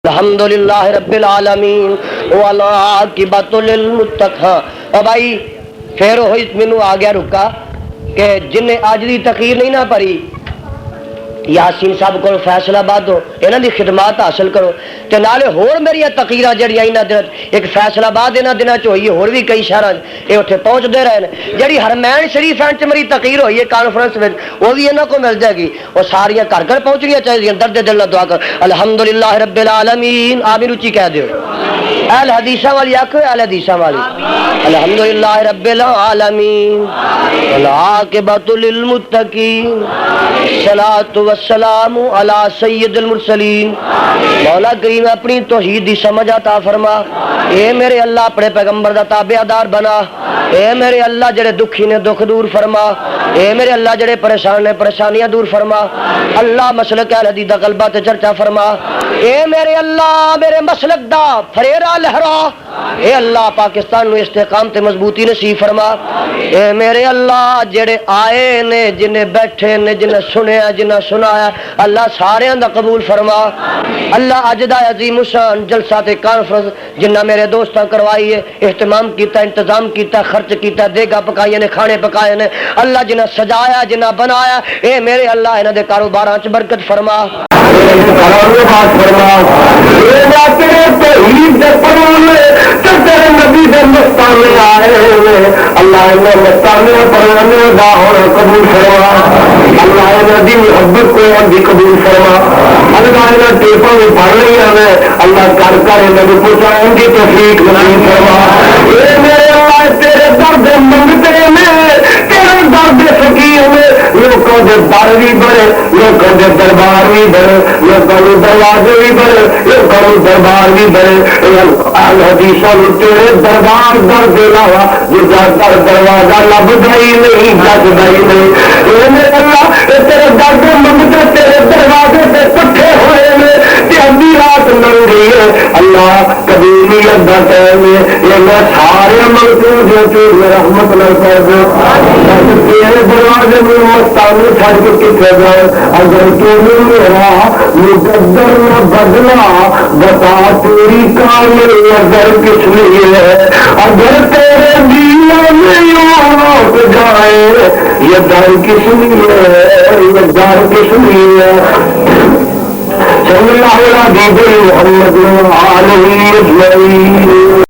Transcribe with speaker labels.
Speaker 1: الحمدللہ رب العالمین والعاقبۃ للمتقین۔ اور بھائی پھر ہوئی مینوں آ گیا رکا کہ جن نے اج دی تقریر نہیں نہ پڑھی، یاسین صاحب کو فیصلہ آباد ہو انہاں دی خدمات حاصل کرو تے نالے ہور میری تقریراں جڑیاں انہاں دن ایک فیصلہ آباد انہاں دناں چ ہوئی ہور بھی کئی شہراں اے اوتھے پہنچدے رہے نے، جڑی حرمین شریف چ میری تقریر ہوئی ہے کانفرنس وچ وہ بھی انہاں کو مل جائے گی، وہ ساریاں گھر گھر پہنچنیاں چاہیے، درد دل نال دعا کر الحمدللہ رب العالمین آمین اونچی کہہ دیو، اہل حدیثاں والی آکھو اہل حدیثاں والی الحمدللہ رب العالمین والعاقبۃ للمتقین صلاۃ والسلام علی سید المرسلین۔ مولا کریم اپنی توحید دی سمجھ عطا فرما، اے میرے اللہ اپنے پیغمبر دا تابعدار بنا، اے میرے اللہ جڑے دکھی نے دکھ دور فرما، اے میرے اللہ جڑے پریشان نے پریشانیاں دور فرما، اللہ مسلک اہل حدیث دا غلبہ تے چرچا فرما، اے میرے اللہ میرے مسلک دا فریرا لہرا، اے اللہ پاکستان نو استحکام تے مضبوطی نصیب فرما، اے میرے اللہ جڑے آئے نے جنہیں بیٹھے نے جنہیں سنیا جنہیں سنایا اللہ سارے دا قبول فرما، اللہ اج دا عظیم الشان جلسہ تے کانفرنس جنہ میرے دوستاں کروائی ہے، اہتمام کیتا انتظام کیتا خرچ کیتا دیگا پکائیے نے کھانے پکائے نے، اللہ جنہ سجایا جنہ بنایا، اے میرے اللہ انہاں دے کاروباراں چ برکت فرما،
Speaker 2: نبی دے مستانے آئے اللہ انہیں مستانے پرانے دا ہونا قبول فرما، اللہ انہیں دی محبت کو ان کی قبول فرما، اللہ انہیں ٹیپوں میں پڑھ رہی ہیں اللہ کر کر انہیں پوچھا ان کی توفیق نصیب فرما، اے میرے اللہ تیرے درد منگتے میں تیرے درد فقیر میں لوگوں کے در بھی بڑے لوگوں کے دربار بھی بڑے لوگوں کے دروازے بھی بڑے لوگوں کے دربار بھی بڑے حدیثوں تیرے دربار در دلاوا جا در دروازہ لبدا ہی نہیں جگدا ہی نہیں، اللہ تیرے درد منگتے تیرے دروازے سے کٹھے ہوئے ادھی رات لنگ گئی ہے اللہ کبھی نہیں ادا ٹائم یہ میں سارے منگتے جو رحمت نہ کر دو تیرے دروازے میں مستانے چھڑ کے کتنے جائے، اگر تو میرا مقدر نہ بدلا بتا تیری کامل اگر کس لیے ہے، اگر تیرے دیا میں لوٹ جائے یہ در کس لیے ہے، یہ در کس لیے ہے، صلی اللہ علیہ محمد علیہ اجمعین۔